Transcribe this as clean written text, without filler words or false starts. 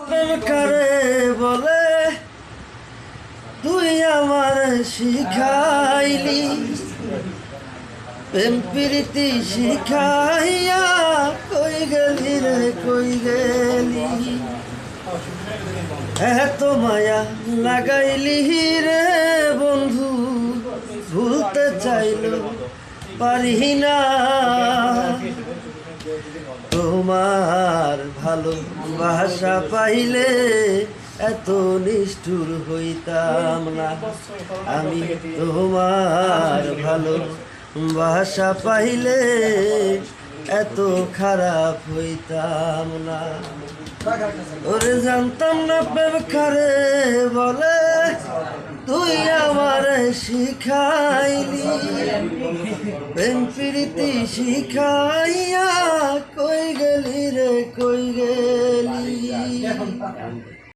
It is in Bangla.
প্রেম কারে বলে তুই আমার শিখাইলি, প্রেম প্রীতি শিখাইয়া কই গেলি রে কই গেলি, এত মায়া লাগাইলি রে বন্ধু, ভুলতে চাইলো পারি না। তোমার ভালোবাসা পাইলে এত নিষ্ঠুর হইতাম না, আমি তোমার ভালোবাসা পাইলে এত খারাপ হইতাম না। ওরে জানতাম না প্রেম কারে বলে তুই আমার শিখাইলি, প্রেম প্রীতি শিখাইয়া কই গেলি রে কই গেলি।